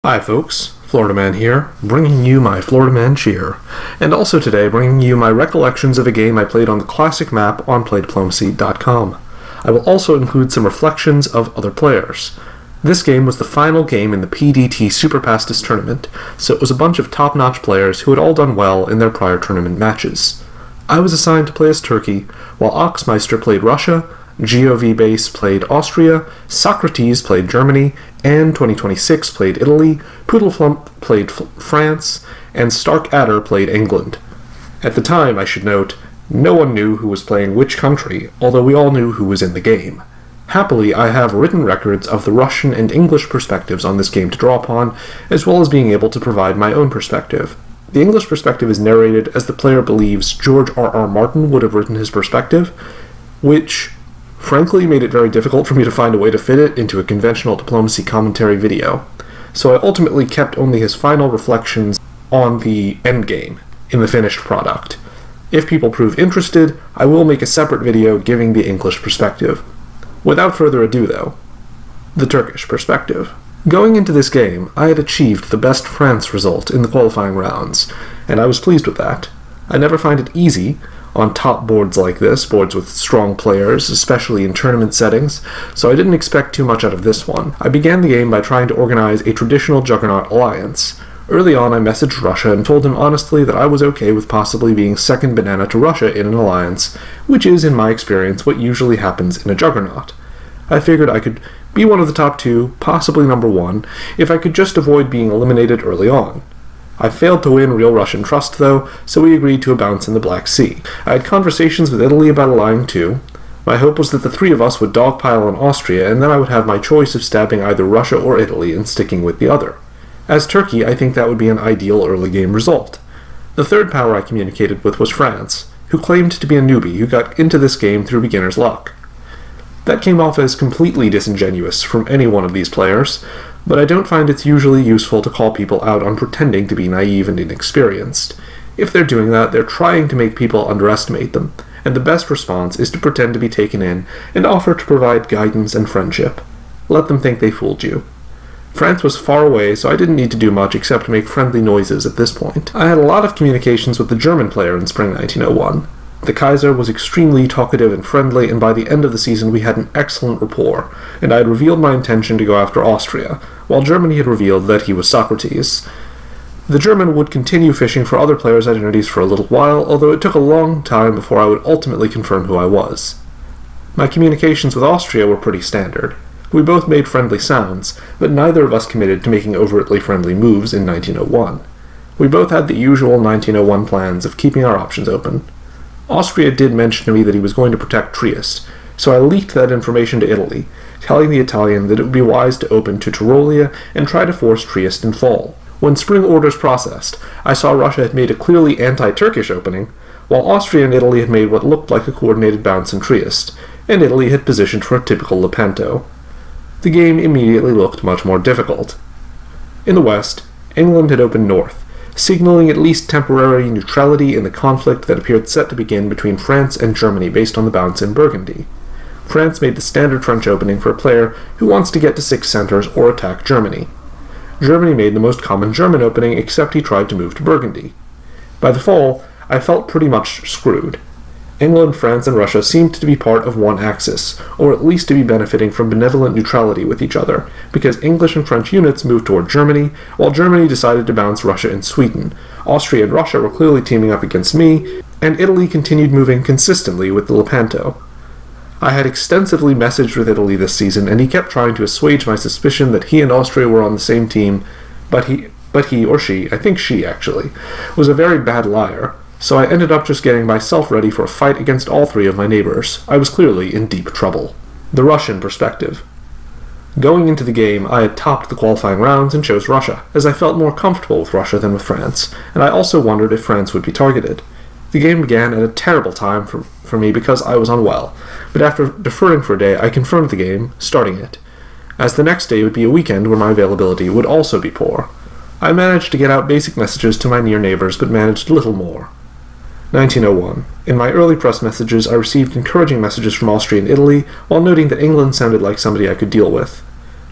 Hi folks, Florida Man here, bringing you my Florida Man cheer, and also today bringing you my recollections of a game I played on the classic map on PlayDiplomacy.com. I will also include some reflections of other players. This game was the final game in the PDT Super Pastis tournament, so it was a bunch of top-notch players who had all done well in their prior tournament matches. I was assigned to play as Turkey, while Oxmeister played Russia, GOV-Base played Austria, Socrates played Germany, and 2026 played Italy, Poodleflump played France, and Stark Adder played England. At the time, I should note, no one knew who was playing which country, although we all knew who was in the game. Happily, I have written records of the Russian and English perspectives on this game to draw upon, as well as being able to provide my own perspective. The English perspective is narrated as the player believes George R.R. Martin would have written his perspective, which frankly made it very difficult for me to find a way to fit it into a conventional diplomacy commentary video, so I ultimately kept only his final reflections on the endgame in the finished product. If people prove interested, I will make a separate video giving the English perspective. Without further ado though, the Turkish perspective. Going into this game, I had achieved the best France result in the qualifying rounds, and I was pleased with that. I never find it easy on top boards like this, boards with strong players, especially in tournament settings, so I didn't expect too much out of this one. I began the game by trying to organize a traditional Juggernaut alliance. Early on, I messaged Russia and told him honestly that I was okay with possibly being second banana to Russia in an alliance, which is, in my experience, what usually happens in a Juggernaut. I figured I could be one of the top two, possibly number one, if I could just avoid being eliminated early on. I failed to win real Russian trust, though, so we agreed to a bounce in the Black Sea. I had conversations with Italy about allying too. My hope was that the three of us would dogpile on Austria, and then I would have my choice of stabbing either Russia or Italy and sticking with the other. As Turkey, I think that would be an ideal early game result. The third power I communicated with was France, who claimed to be a newbie who got into this game through beginner's luck. That came off as completely disingenuous from any one of these players, but I don't find it's usually useful to call people out on pretending to be naive and inexperienced. If they're doing that, they're trying to make people underestimate them, and the best response is to pretend to be taken in and offer to provide guidance and friendship. Let them think they fooled you. France was far away, so I didn't need to do much except make friendly noises at this point. I had a lot of communications with the German player in spring 1901. The Kaiser was extremely talkative and friendly, and by the end of the season we had an excellent rapport, and I had revealed my intention to go after Austria, while Germany had revealed that he was Socrates. The German would continue fishing for other players' identities for a little while, although it took a long time before I would ultimately confirm who I was. My communications with Austria were pretty standard. We both made friendly sounds, but neither of us committed to making overtly friendly moves in 1901. We both had the usual 1901 plans of keeping our options open. Austria did mention to me that he was going to protect Trieste, so I leaked that information to Italy, telling the Italian that it would be wise to open to Tyrolia and try to force Trieste in fall. When spring orders processed, I saw Russia had made a clearly anti-Turkish opening, while Austria and Italy had made what looked like a coordinated bounce in Trieste, and Italy had positioned for a typical Lepanto. The game immediately looked much more difficult. In the west, England had opened north, signaling at least temporary neutrality in the conflict that appeared set to begin between France and Germany based on the bounce in Burgundy. France made the standard French opening for a player who wants to get to 6 centers or attack Germany. Germany made the most common German opening, except he tried to move to Burgundy. By the fall, I felt pretty much screwed. England, France, and Russia seemed to be part of one axis, or at least to be benefiting from benevolent neutrality with each other, because English and French units moved toward Germany, while Germany decided to bounce Russia and Sweden. Austria and Russia were clearly teaming up against me, and Italy continued moving consistently with the Lepanto. I had extensively messaged with Italy this season, and he kept trying to assuage my suspicion that he and Austria were on the same team, but he, or she, I think she actually, was a very bad liar. So I ended up just getting myself ready for a fight against all three of my neighbors. I was clearly in deep trouble. The Russian perspective. Going into the game, I had topped the qualifying rounds and chose Russia, as I felt more comfortable with Russia than with France, and I also wondered if France would be targeted. The game began at a terrible time for me because I was unwell, but after deferring for a day, I confirmed the game, starting it, as the next day would be a weekend where my availability would also be poor. I managed to get out basic messages to my near neighbors, but managed little more. 1901. In my early press messages, I received encouraging messages from Austria and Italy, while noting that England sounded like somebody I could deal with.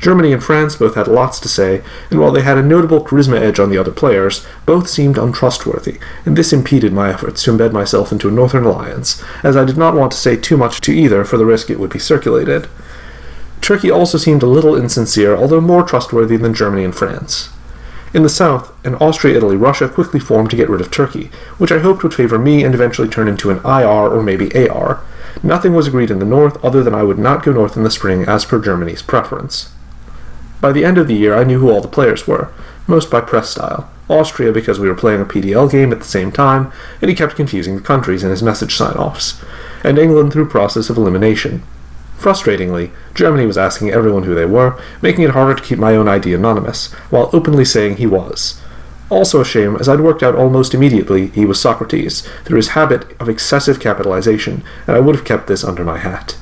Germany and France both had lots to say, and while they had a notable charisma edge on the other players, both seemed untrustworthy, and this impeded my efforts to embed myself into a northern alliance, as I did not want to say too much to either for the risk it would be circulated. Turkey also seemed a little insincere, although more trustworthy than Germany and France. In the south, an Austria-Italy-Russia quickly formed to get rid of Turkey, which I hoped would favor me and eventually turn into an IR or maybe AR. Nothing was agreed in the north other than I would not go north in the spring as per Germany's preference. By the end of the year I knew who all the players were, most by press style. Austria because we were playing a PDL game at the same time, and he kept confusing the countries in his message sign-offs, and England through process of elimination. Frustratingly, Germany was asking everyone who they were, making it harder to keep my own ID anonymous, while openly saying he was. Also a shame, as I'd worked out almost immediately he was Socrates, through his habit of excessive capitalization, and I would have kept this under my hat.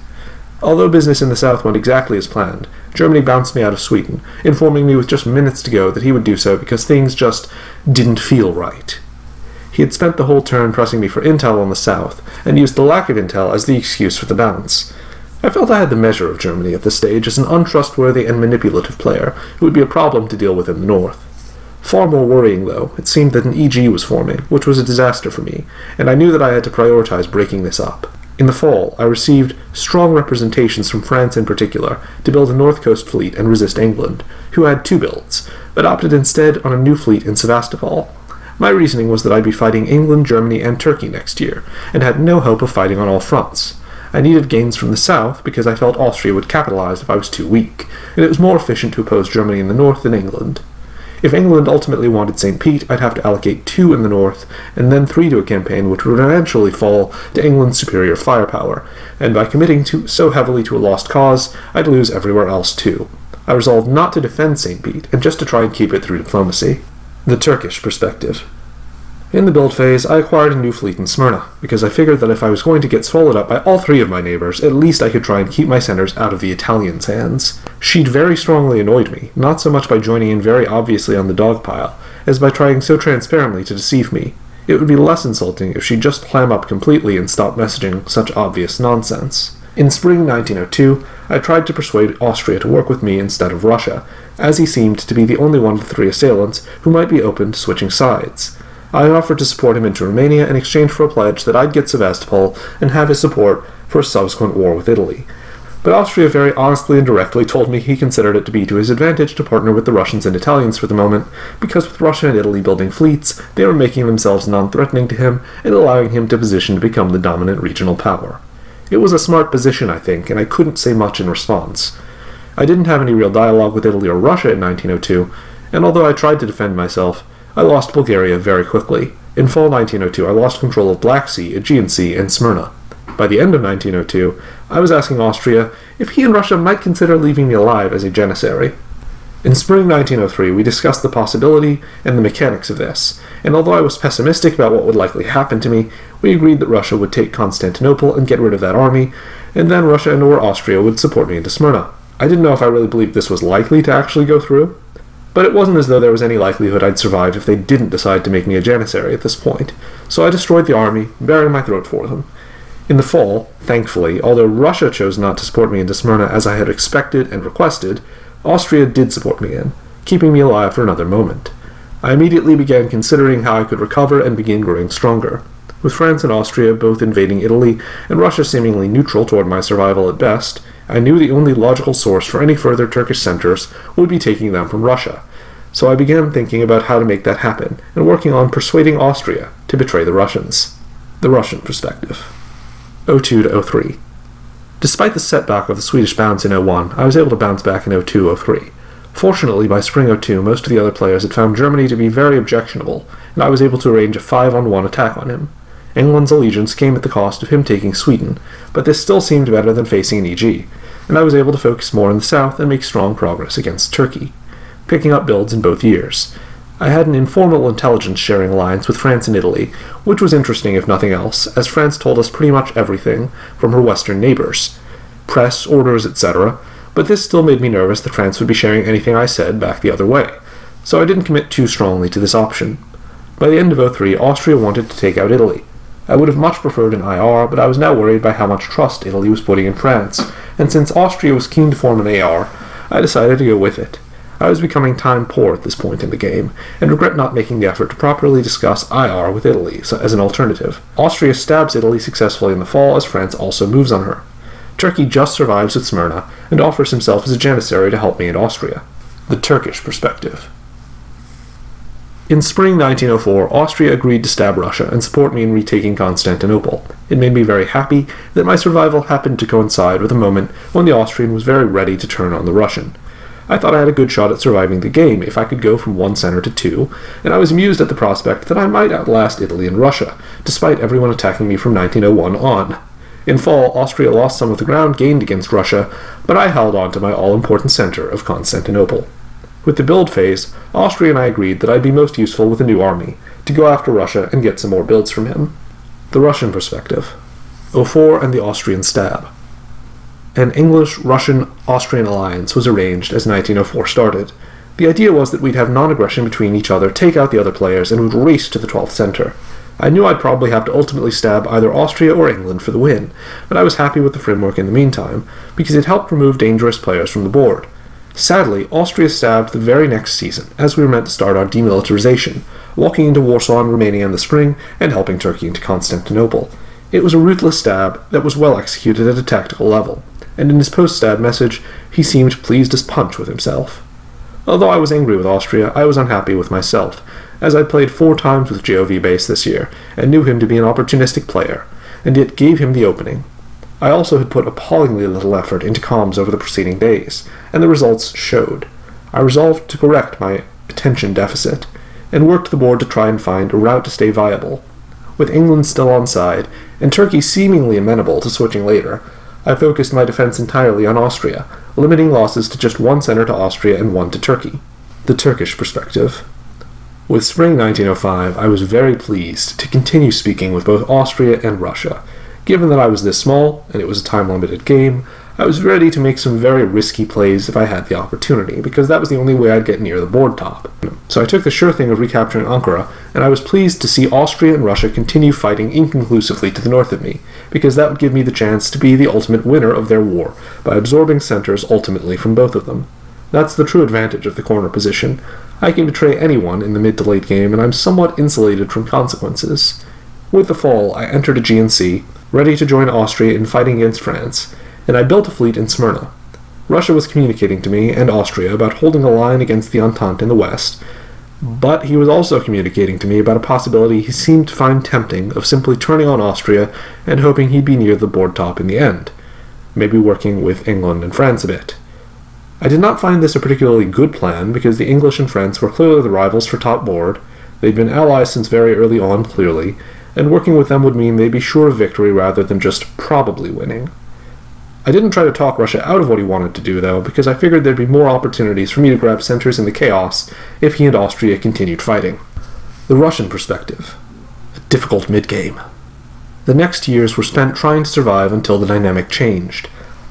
Although business in the south went exactly as planned, Germany bounced me out of Sweden, informing me with just minutes to go that he would do so because things just didn't feel right. He had spent the whole turn pressing me for intel on the south, and used the lack of intel as the excuse for the bounce. I felt I had the measure of Germany at this stage as an untrustworthy and manipulative player who would be a problem to deal with in the north. Far more worrying, though, it seemed that an EG was forming, which was a disaster for me, and I knew that I had to prioritize breaking this up. In the fall, I received strong representations from France in particular to build a North Coast fleet and resist England, who had 2 builds, but opted instead on a new fleet in Sevastopol. My reasoning was that I'd be fighting England, Germany, and Turkey next year, and had no hope of fighting on all fronts. I needed gains from the south because I felt Austria would capitalize if I was too weak, and it was more efficient to oppose Germany in the north than England. If England ultimately wanted St. Pete, I'd have to allocate 2 in the north, and then 3 to a campaign which would eventually fall to England's superior firepower, and by committing so heavily to a lost cause, I'd lose everywhere else too. I resolved not to defend St. Pete, and just to try and keep it through diplomacy. The Turkish perspective. In the build phase, I acquired a new fleet in Smyrna, because I figured that if I was going to get swallowed up by all 3 of my neighbors, at least I could try and keep my centers out of the Italians' hands. She'd very strongly annoyed me, not so much by joining in very obviously on the dog pile, as by trying so transparently to deceive me. It would be less insulting if she'd just clam up completely and stop messaging such obvious nonsense. In spring 1902, I tried to persuade Austria to work with me instead of Russia, as he seemed to be the only one of the 3 assailants who might be open to switching sides. I offered to support him into Romania in exchange for a pledge that I'd get Sevastopol and have his support for a subsequent war with Italy. But Austria very honestly and directly told me he considered it to be to his advantage to partner with the Russians and Italians for the moment, because with Russia and Italy building fleets, they were making themselves non-threatening to him and allowing him to position to become the dominant regional power. It was a smart position, I think, and I couldn't say much in response. I didn't have any real dialogue with Italy or Russia in 1902, and although I tried to defend myself, I lost Bulgaria very quickly. In fall 1902, I lost control of Black Sea, Aegean Sea, and Smyrna. By the end of 1902, I was asking Austria if he and Russia might consider leaving me alive as a janissary. In spring 1903, we discussed the possibility and the mechanics of this, and although I was pessimistic about what would likely happen to me, we agreed that Russia would take Constantinople and get rid of that army, and then Russia and/or Austria would support me into Smyrna. I didn't know if I really believed this was likely to actually go through, but it wasn't as though there was any likelihood I'd survive if they didn't decide to make me a janissary at this point, so I destroyed the army, baring my throat for them. In the fall, thankfully, although Russia chose not to support me into Smyrna as I had expected and requested, Austria did support me in, keeping me alive for another moment. I immediately began considering how I could recover and begin growing stronger. With France and Austria both invading Italy, and Russia seemingly neutral toward my survival at best, I knew the only logical source for any further Turkish centers would be taking them from Russia, so I began thinking about how to make that happen, and working on persuading Austria to betray the Russians. The Russian perspective. 02 to 03. Despite the setback of the Swedish bounce in 01, I was able to bounce back in 02-03. Fortunately, by spring 02, most of the other players had found Germany to be very objectionable, and I was able to arrange a 5-on-1 attack on him. England's allegiance came at the cost of him taking Sweden, but this still seemed better than facing an EG, and I was able to focus more in the south and make strong progress against Turkey, picking up builds in both years. I had an informal intelligence-sharing alliance with France and Italy, which was interesting if nothing else, as France told us pretty much everything from her western neighbors, press, orders, etc., but this still made me nervous that France would be sharing anything I said back the other way, so I didn't commit too strongly to this option. By the end of 03, Austria wanted to take out Italy. I would have much preferred an IR, but I was now worried by how much trust Italy was putting in France, and since Austria was keen to form an AR, I decided to go with it. I was becoming time poor at this point in the game, and regret not making the effort to properly discuss IR with Italy as an alternative. Austria stabs Italy successfully in the fall as France also moves on her. Turkey just survives with Smyrna, and offers himself as a janissary to help me in Austria. The Turkish perspective. In spring 1904, Austria agreed to stab Russia and support me in retaking Constantinople. It made me very happy that my survival happened to coincide with a moment when the Austrian was very ready to turn on the Russian. I thought I had a good shot at surviving the game if I could go from one center to two, and I was amused at the prospect that I might outlast Italy and Russia, despite everyone attacking me from 1901 on. In fall, Austria lost some of the ground gained against Russia, but I held on to my all-important center of Constantinople. With the build phase, Austria and I agreed that I'd be most useful with a new army, to go after Russia and get some more builds from him. The Russian perspective. 04 and the Austrian stab. An English-Russian-Austrian alliance was arranged as 1904 started. The idea was that we'd have non-aggression between each other, take out the other players, and would race to the 12th center. I knew I'd probably have to ultimately stab either Austria or England for the win, but I was happy with the framework in the meantime, because it helped remove dangerous players from the board. Sadly, Austria stabbed the very next season, as we were meant to start our demilitarization, walking into Warsaw and Romania in the spring, and helping Turkey into Constantinople. It was a ruthless stab that was well executed at a tactical level, and in his post-stab message, he seemed pleased as punch with himself. Although I was angry with Austria, I was unhappy with myself, as I played 4 times with GOV Base this year, and knew him to be an opportunistic player, and yet gave him the opening. I also had put appallingly little effort into comms over the preceding days, and the results showed. I resolved to correct my attention deficit, and worked the board to try and find a route to stay viable. With England still on side, and Turkey seemingly amenable to switching later, I focused my defense entirely on Austria, limiting losses to just 1 center to Austria and 1 to Turkey. The Turkish perspective. With spring 1905, I was very pleased to continue speaking with both Austria and Russia. Given that I was this small, and it was a time-limited game, I was ready to make some very risky plays if I had the opportunity, because that was the only way I'd get near the board top. So I took the sure thing of recapturing Ankara, and I was pleased to see Austria and Russia continue fighting inconclusively to the north of me, because that would give me the chance to be the ultimate winner of their war, by absorbing centers ultimately from both of them. That's the true advantage of the corner position. I can betray anyone in the mid to late game, and I'm somewhat insulated from consequences. With the fall, I entered Aegean Sea, ready to join Austria in fighting against France, and I built a fleet in Smyrna. Russia was communicating to me and Austria about holding a line against the Entente in the west, but he was also communicating to me about a possibility he seemed to find tempting of simply turning on Austria and hoping he'd be near the board top in the end, maybe working with England and France a bit. I did not find this a particularly good plan because the English and French were clearly the rivals for top board, they'd been allies since very early on clearly, and working with them would mean they'd be sure of victory rather than just probably winning. I didn't try to talk Russia out of what he wanted to do, though, because I figured there'd be more opportunities for me to grab centers in the chaos if he and Austria continued fighting. The Russian perspective. A difficult mid-game. The next years were spent trying to survive until the dynamic changed.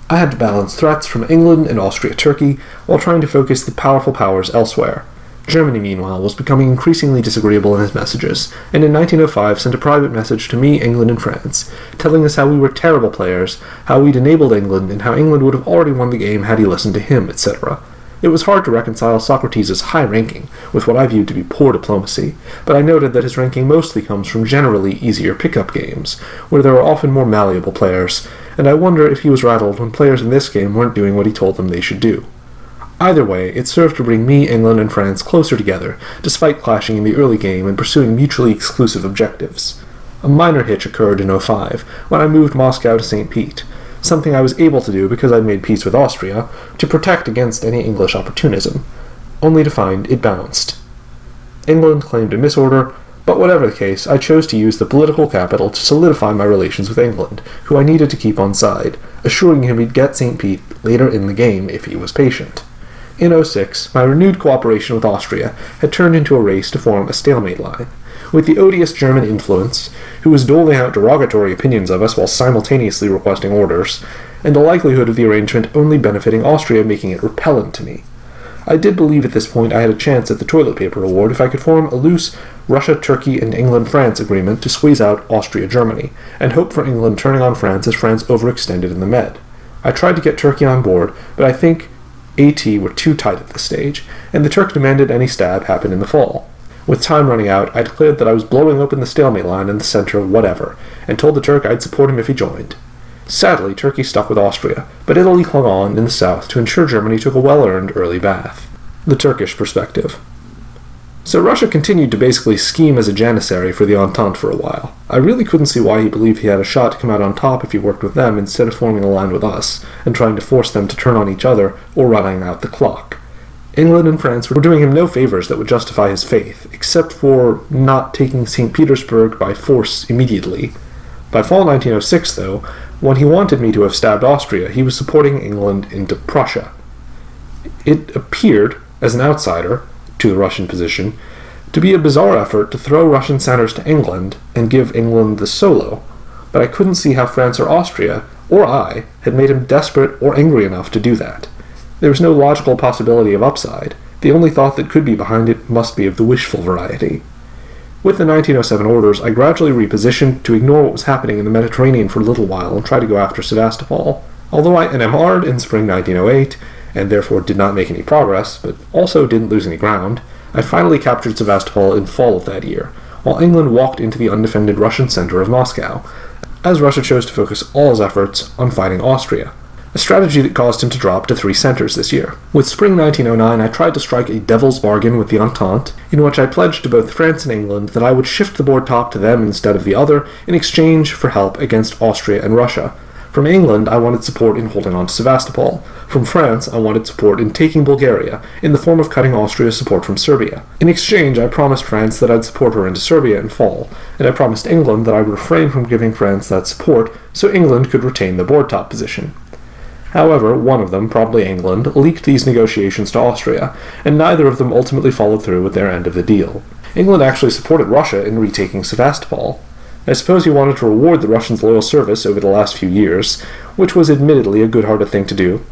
I had to balance threats from England and Austria-Turkey while trying to focus the powerful powers elsewhere. Germany, meanwhile, was becoming increasingly disagreeable in his messages, and in 1905 sent a private message to me, England, and France, telling us how we were terrible players, how we'd enabled England, and how England would have already won the game had he listened to him, etc. It was hard to reconcile Socrates' high ranking with what I viewed to be poor diplomacy, but I noted that his ranking mostly comes from generally easier pickup games, where there are often more malleable players, and I wonder if he was rattled when players in this game weren't doing what he told them they should do. Either way, it served to bring me, England, and France closer together, despite clashing in the early game and pursuing mutually exclusive objectives. A minor hitch occurred in 05, when I moved Moscow to St. Pete, something I was able to do because I'd made peace with Austria, to protect against any English opportunism, only to find it bounced. England claimed a misorder, but whatever the case, I chose to use the political capital to solidify my relations with England, who I needed to keep on side, assuring him he'd get St. Pete later in the game if he was patient. In 06, my renewed cooperation with Austria had turned into a race to form a stalemate line, with the odious German influence, who was doling out derogatory opinions of us while simultaneously requesting orders, and the likelihood of the arrangement only benefiting Austria, making it repellent to me. I did believe at this point I had a chance at the toilet paper award if I could form a loose Russia, Turkey, and England-France agreement to squeeze out Austria-Germany, and hope for England turning on France as France overextended in the Med. I tried to get Turkey on board, but I think AT were too tight at this stage, and the Turk demanded any stab happen in the fall. With time running out, I declared that I was blowing open the stalemate line in the center whatever, and told the Turk I'd support him if he joined. Sadly, Turkey stuck with Austria, but Italy clung on in the south to ensure Germany took a well-earned early bath. The Turkish perspective. So Russia continued to basically scheme as a janissary for the Entente for a while. I really couldn't see why he believed he had a shot to come out on top if he worked with them instead of forming a line with us, and trying to force them to turn on each other or running out the clock. England and France were doing him no favors that would justify his faith, except for not taking St. Petersburg by force immediately. By fall 1906, though, when he wanted me to have stabbed Austria, he was supporting England into Prussia. It appeared, as an outsider to the Russian position, to be a bizarre effort to throw Russian centers to England and give England the solo, but I couldn't see how France or Austria, or I, had made him desperate or angry enough to do that. There was no logical possibility of upside. The only thought that could be behind it must be of the wishful variety. With the 1907 orders, I gradually repositioned to ignore what was happening in the Mediterranean for a little while and try to go after Sevastopol. Although I NMR'd in spring 1908, and therefore did not make any progress, but also didn't lose any ground, I finally captured Sevastopol in fall of that year, while England walked into the undefended Russian center of Moscow, as Russia chose to focus all his efforts on fighting Austria, a strategy that caused him to drop to 3 centers this year. With spring 1909, I tried to strike a devil's bargain with the Entente, in which I pledged to both France and England that I would shift the board top to them instead of the other in exchange for help against Austria and Russia. From England, I wanted support in holding on to Sevastopol. From France, I wanted support in taking Bulgaria, in the form of cutting Austria's support from Serbia. In exchange, I promised France that I'd support her into Serbia in fall, and I promised England that I would refrain from giving France that support so England could retain the board top position. However, one of them, probably England, leaked these negotiations to Austria, and neither of them ultimately followed through with their end of the deal. England actually supported Russia in retaking Sevastopol. I suppose he wanted to reward the Russians' loyal service over the last few years, which was admittedly a good-hearted thing to do.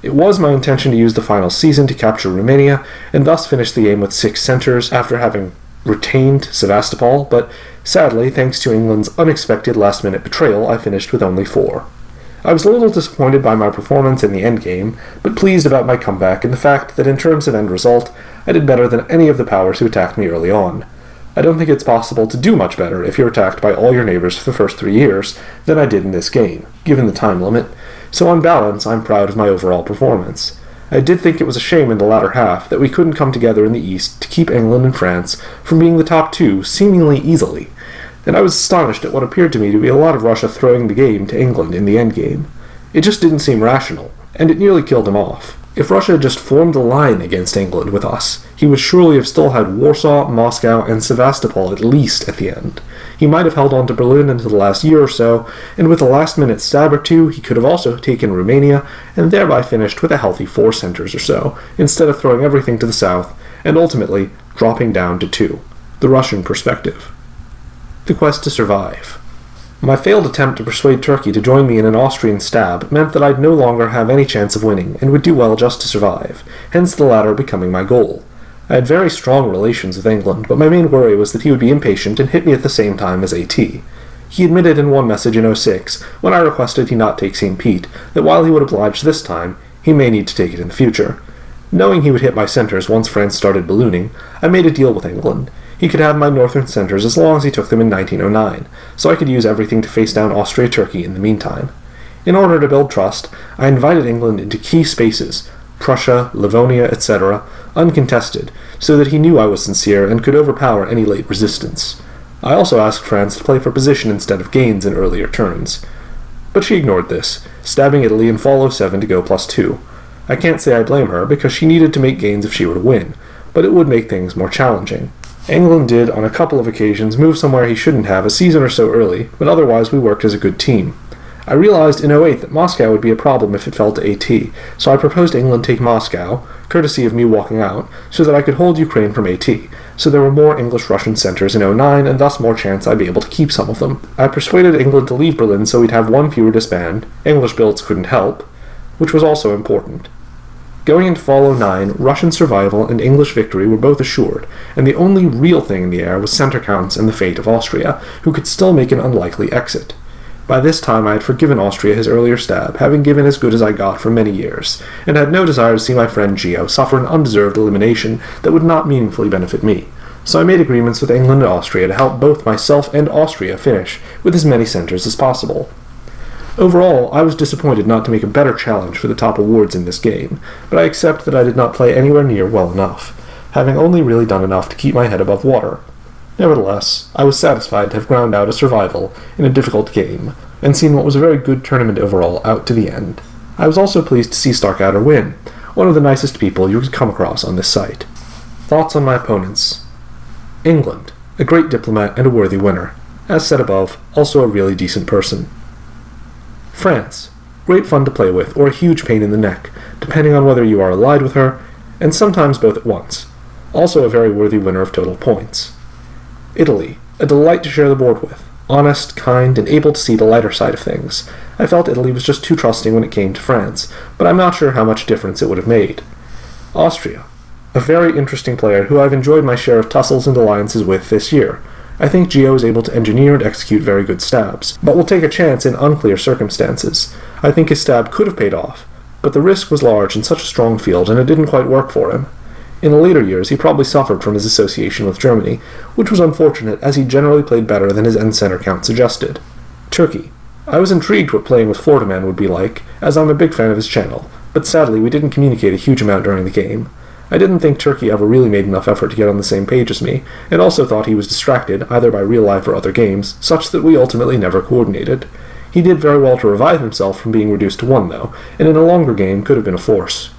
It was my intention to use the final season to capture Romania, and thus finish the game with 6 centers after having retained Sevastopol, but sadly, thanks to England's unexpected last-minute betrayal, I finished with only 4. I was a little disappointed by my performance in the endgame, but pleased about my comeback and the fact that in terms of end result, I did better than any of the powers who attacked me early on. I don't think it's possible to do much better if you're attacked by all your neighbors for the first 3 years than I did in this game, given the time limit, so on balance I'm proud of my overall performance. I did think it was a shame in the latter half that we couldn't come together in the East to keep England and France from being the top 2 seemingly easily, and I was astonished at what appeared to me to be a lot of Russia throwing the game to England in the endgame. It just didn't seem rational, and it nearly killed him off. If Russia had just formed a line against England with us, he would surely have still had Warsaw, Moscow, and Sevastopol at least at the end. He might have held on to Berlin until the last year or so, and with a last-minute stab or two, he could have also taken Romania, and thereby finished with a healthy 4 centers or so, instead of throwing everything to the south, and ultimately dropping down to 2. The Russian perspective. The quest to survive. My failed attempt to persuade Turkey to join me in an Austrian stab meant that I'd no longer have any chance of winning, and would do well just to survive, hence the latter becoming my goal. I had very strong relations with England, but my main worry was that he would be impatient and hit me at the same time as AT. He admitted in one message in 06, when I requested he not take St. Pete, that while he would oblige this time, he may need to take it in the future. Knowing he would hit my centers once France started ballooning, I made a deal with England. He could have my northern centers as long as he took them in 1909, so I could use everything to face down Austria-Turkey in the meantime. In order to build trust, I invited England into key spaces, Prussia, Livonia, etc., uncontested, so that he knew I was sincere and could overpower any late resistance. I also asked France to play for position instead of gains in earlier turns. But she ignored this, stabbing Italy in fall 07 to go +2. I can't say I blame her, because she needed to make gains if she were to win, but it would make things more challenging. England did, on a couple of occasions, move somewhere he shouldn't have a season or so early, but otherwise we worked as a good team. I realized in 08 that Moscow would be a problem if it fell to AT, so I proposed England take Moscow, courtesy of me walking out, so that I could hold Ukraine from AT, so there were more English-Russian centers in 09, and thus more chance I'd be able to keep some of them. I persuaded England to leave Berlin so we'd have 1 fewer disband. English builds couldn't help, which was also important. Going into fall 09, Russian survival and English victory were both assured, and the only real thing in the air was center counts and the fate of Austria, who could still make an unlikely exit. By this time I had forgiven Austria his earlier stab, having given as good as I got for many years, and had no desire to see my friend Geo suffer an undeserved elimination that would not meaningfully benefit me. So I made agreements with England and Austria to help both myself and Austria finish with as many centres as possible. Overall, I was disappointed not to make a better challenge for the top awards in this game, but I accept that I did not play anywhere near well enough, having only really done enough to keep my head above water. Nevertheless, I was satisfied to have ground out a survival in a difficult game, and seen what was a very good tournament overall out to the end. I was also pleased to see Starkadder win, one of the nicest people you could come across on this site. Thoughts on my opponents. England, a great diplomat and a worthy winner. As said above, also a really decent person. France, great fun to play with, or a huge pain in the neck, depending on whether you are allied with her, and sometimes both at once. Also a very worthy winner of total points. Italy, a delight to share the board with. Honest, kind, and able to see the lighter side of things. I felt Italy was just too trusting when it came to France, but I'm not sure how much difference it would have made. Austria, a very interesting player who I've enjoyed my share of tussles and alliances with this year. I think Geo is able to engineer and execute very good stabs, but will take a chance in unclear circumstances. I think his stab could have paid off, but the risk was large in such a strong field and it didn't quite work for him. In the later years, he probably suffered from his association with Germany, which was unfortunate as he generally played better than his end center count suggested. Turkey. I was intrigued what playing with Florida Man would be like, as I'm a big fan of his channel, but sadly we didn't communicate a huge amount during the game. I didn't think Turkey ever really made enough effort to get on the same page as me, and also thought he was distracted, either by real life or other games, such that we ultimately never coordinated. He did very well to revive himself from being reduced to 1 though, and in a longer game could have been a force.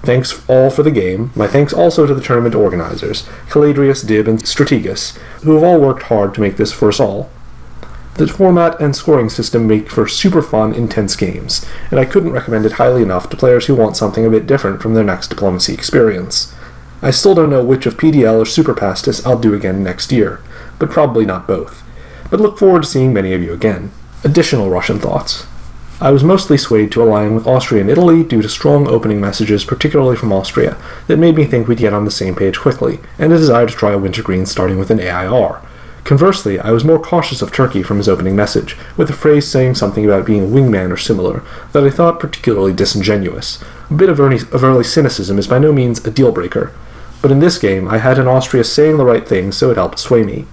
Thanks all for the game. My thanks also to the tournament organizers, Caladrius, Dib, and Strategus, who have all worked hard to make this for us all. The format and scoring system make for super fun, intense games, and I couldn't recommend it highly enough to players who want something a bit different from their next diplomacy experience. I still don't know which of PDL or Super Pastis I'll do again next year, but probably not both. But look forward to seeing many of you again. Additional Russian thoughts. I was mostly swayed to align with Austria and Italy due to strong opening messages, particularly from Austria, that made me think we'd get on the same page quickly, and a desire to try a wintergreen starting with an AIR. Conversely, I was more cautious of Turkey from his opening message, with a phrase saying something about being a wingman or similar, that I thought particularly disingenuous. A bit of early cynicism is by no means a deal-breaker, but in this game I had an Austria saying the right things, so it helped sway me.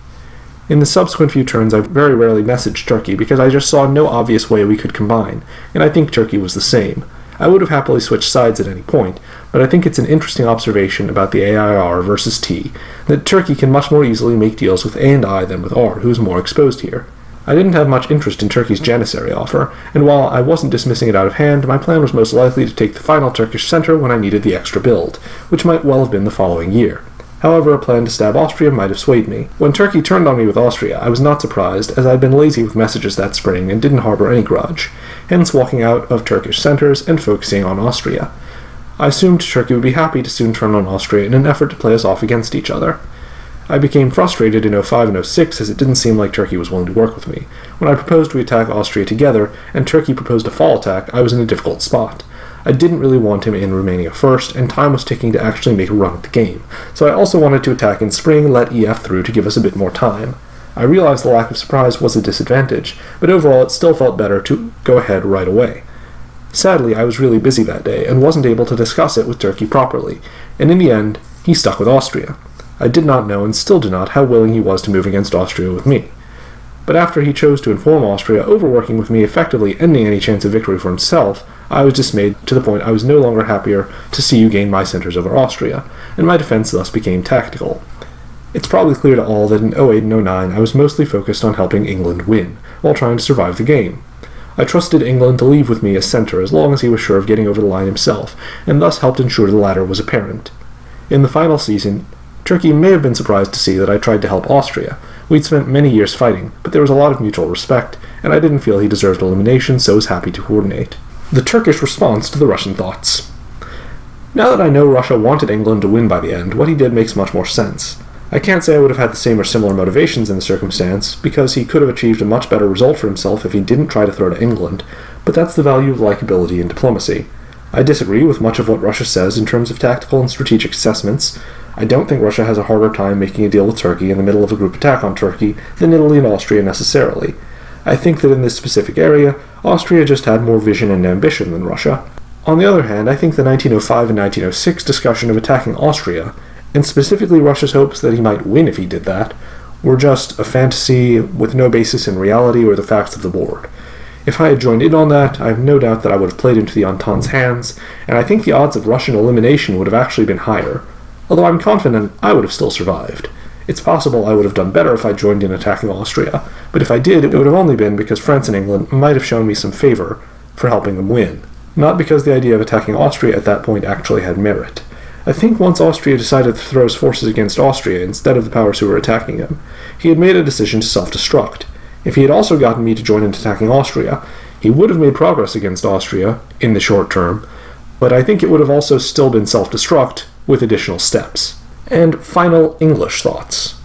In the subsequent few turns I very rarely messaged Turkey because I just saw no obvious way we could combine, and I think Turkey was the same. I would have happily switched sides at any point, but I think it's an interesting observation about the AIR versus T, that Turkey can much more easily make deals with A and I than with R, who is more exposed here. I didn't have much interest in Turkey's Janissary offer, and while I wasn't dismissing it out of hand, my plan was most likely to take the final Turkish centre when I needed the extra build, which might well have been the following year. However, a plan to stab Austria might have swayed me. When Turkey turned on me with Austria, I was not surprised, as I had been lazy with messages that spring and didn't harbor any grudge, hence walking out of Turkish centres and focusing on Austria. I assumed Turkey would be happy to soon turn on Austria in an effort to play us off against each other. I became frustrated in 05 and 06 as it didn't seem like Turkey was willing to work with me. When I proposed we attack Austria together, and Turkey proposed a fall attack, I was in a difficult spot. I didn't really want him in Romania first, and time was ticking to actually make a run at the game, so I also wanted to attack in spring and let EF through to give us a bit more time. I realized the lack of surprise was a disadvantage, but overall it still felt better to go ahead right away. Sadly, I was really busy that day, and wasn't able to discuss it with Turkey properly, and in the end, he stuck with Austria. I did not know, and still do not, how willing he was to move against Austria with me. But after he chose to inform Austria, overworking with me effectively ending any chance of victory for himself, I was dismayed to the point I was no longer happier to see you gain my centres over Austria, and my defence thus became tactical. It's probably clear to all that in 08 and 09 I was mostly focused on helping England win, while trying to survive the game. I trusted England to leave with me as centre as long as he was sure of getting over the line himself, and thus helped ensure the latter was apparent. In the final season, Turkey may have been surprised to see that I tried to help Austria. We'd spent many years fighting, but there was a lot of mutual respect, and I didn't feel he deserved elimination, so was happy to coordinate. The Turkish response to the Russian thoughts. Now that I know Russia wanted England to win by the end, what he did makes much more sense. I can't say I would have had the same or similar motivations in the circumstance, because he could have achieved a much better result for himself if he didn't try to throw to England, but that's the value of likability in diplomacy. I disagree with much of what Russia says in terms of tactical and strategic assessments. I don't think Russia has a harder time making a deal with Turkey in the middle of a group attack on Turkey than Italy and Austria necessarily. I think that in this specific area, Austria just had more vision and ambition than Russia. On the other hand, I think the 1905 and 1906 discussion of attacking Austria, and specifically Russia's hopes that he might win if he did that, were just a fantasy with no basis in reality or the facts of the board. If I had joined in on that, I have no doubt that I would have played into the Entente's hands, and I think the odds of Russian elimination would have actually been higher, although I'm confident I would have still survived. It's possible I would have done better if I joined in attacking Austria, but if I did, it would have only been because France and England might have shown me some favor for helping them win, not because the idea of attacking Austria at that point actually had merit. I think once Austria decided to throw his forces against Austria instead of the powers who were attacking him, he had made a decision to self-destruct. If he had also gotten me to join in attacking Austria, he would have made progress against Austria in the short term, but I think it would have also still been self-destruct with additional steps. And final English thoughts.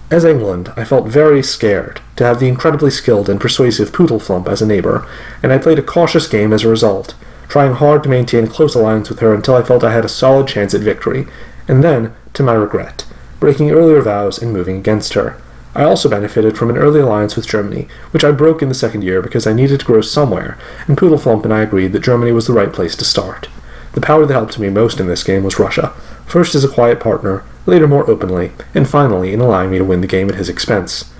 As England, I felt very scared to have the incredibly skilled and persuasive Poodleflump as a neighbor, and I played a cautious game as a result, trying hard to maintain a close alliance with her until I felt I had a solid chance at victory, and then, to my regret, breaking earlier vows and moving against her. I also benefited from an early alliance with Germany, which I broke in the second year because I needed to grow somewhere, and Poodleflump and I agreed that Germany was the right place to start. The power that helped me most in this game was Russia, first as a quiet partner, later more openly, and finally in allowing me to win the game at his expense.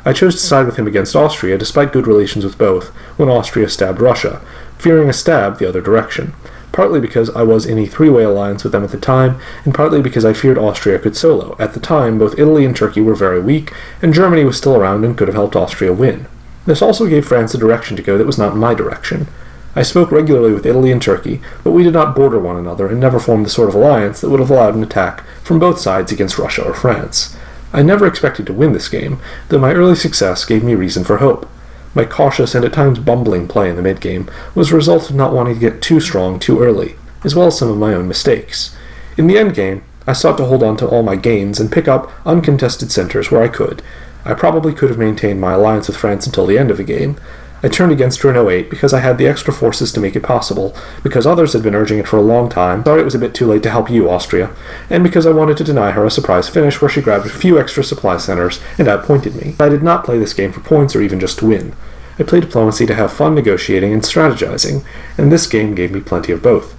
I chose to side with him against Austria despite good relations with both, when Austria stabbed Russia, fearing a stab the other direction, partly because I was in a three-way alliance with them at the time, and partly because I feared Austria could solo. At the time, both Italy and Turkey were very weak, and Germany was still around and could have helped Austria win. This also gave France a direction to go that was not my direction. I spoke regularly with Italy and Turkey, but we did not border one another and never formed the sort of alliance that would have allowed an attack from both sides against Russia or France. I never expected to win this game, though my early success gave me reason for hope. My cautious and at times bumbling play in the mid-game was a result of not wanting to get too strong too early, as well as some of my own mistakes. In the endgame, I sought to hold on to all my gains and pick up uncontested centers where I could. I probably could have maintained my alliance with France until the end of the game. I turned against her in 08 because I had the extra forces to make it possible, because others had been urging it for a long time, thought it was a bit too late to help you, Austria, and because I wanted to deny her a surprise finish where she grabbed a few extra supply centers and outpointed me. I did not play this game for points or even just to win. I played diplomacy to have fun negotiating and strategizing, and this game gave me plenty of both.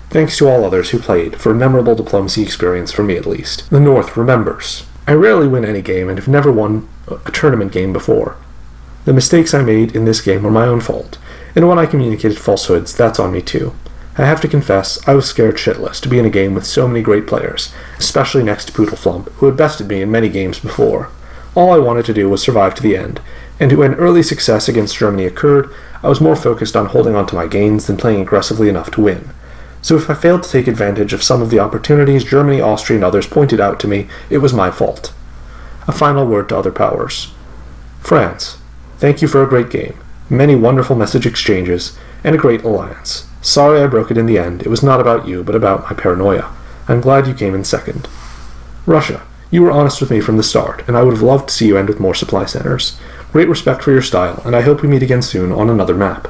Thanks to all others who played, for a memorable diplomacy experience for me at least. The North remembers. I rarely win any game and have never won a tournament game before. The mistakes I made in this game were my own fault, and when I communicated falsehoods, that's on me too. I have to confess, I was scared shitless to be in a game with so many great players, especially next to Poodleflump, who had bested me in many games before. All I wanted to do was survive to the end, and when early success against Germany occurred, I was more focused on holding on to my gains than playing aggressively enough to win. So if I failed to take advantage of some of the opportunities Germany, Austria, and others pointed out to me, it was my fault. A final word to other powers. France. Thank you for a great game, many wonderful message exchanges, and a great alliance. Sorry I broke it in the end. It was not about you, but about my paranoia. I'm glad you came in second. Russia, you were honest with me from the start, and I would have loved to see you end with more supply centers. Great respect for your style, and I hope we meet again soon on another map.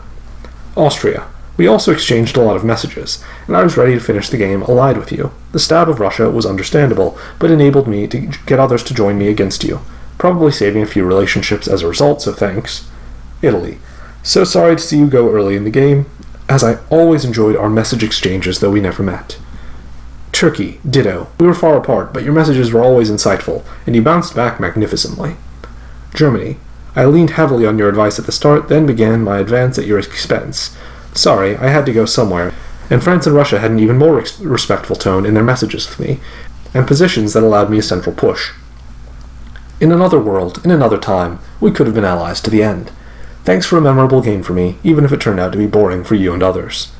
Austria, we also exchanged a lot of messages, and I was ready to finish the game allied with you. The stab of Russia was understandable, but enabled me to get others to join me against you. Probably saving a few relationships as a result, so thanks. Italy. So sorry to see you go early in the game, as I always enjoyed our message exchanges though we never met. Turkey. Ditto. We were far apart, but your messages were always insightful, and you bounced back magnificently. Germany. I leaned heavily on your advice at the start, then began my advance at your expense. Sorry, I had to go somewhere, and France and Russia had an even more respectful tone in their messages with me, and positions that allowed me a central push. In another world, in another time, we could have been allies to the end. Thanks for a memorable game for me, even if it turned out to be boring for you and others.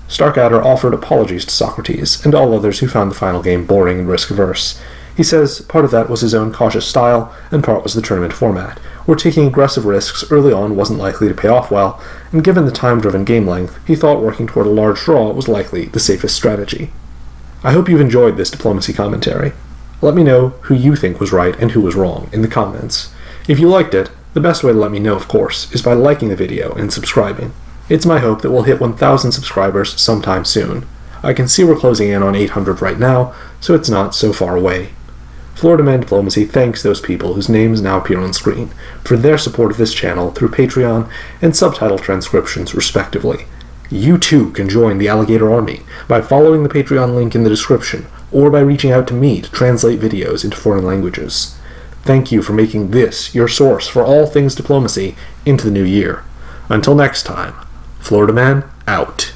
Starkadder offered apologies to Socrates, and all others who found the final game boring and risk-averse. He says part of that was his own cautious style, and part was the tournament format, where taking aggressive risks early on wasn't likely to pay off well, and given the time-driven game length, he thought working toward a large draw was likely the safest strategy. I hope you've enjoyed this diplomacy commentary. Let me know who you think was right and who was wrong in the comments. If you liked it, the best way to let me know, of course, is by liking the video and subscribing. It's my hope that we'll hit 1,000 subscribers sometime soon. I can see we're closing in on 800 right now, so it's not so far away. Florida Man Diplomacy thanks those people whose names now appear on screen for their support of this channel through Patreon and subtitle transcriptions, respectively. You too can join the Alligator Army by following the Patreon link in the description, or by reaching out to me to translate videos into foreign languages. Thank you for making this your source for all things diplomacy into the new year. Until next time, Florida Man out.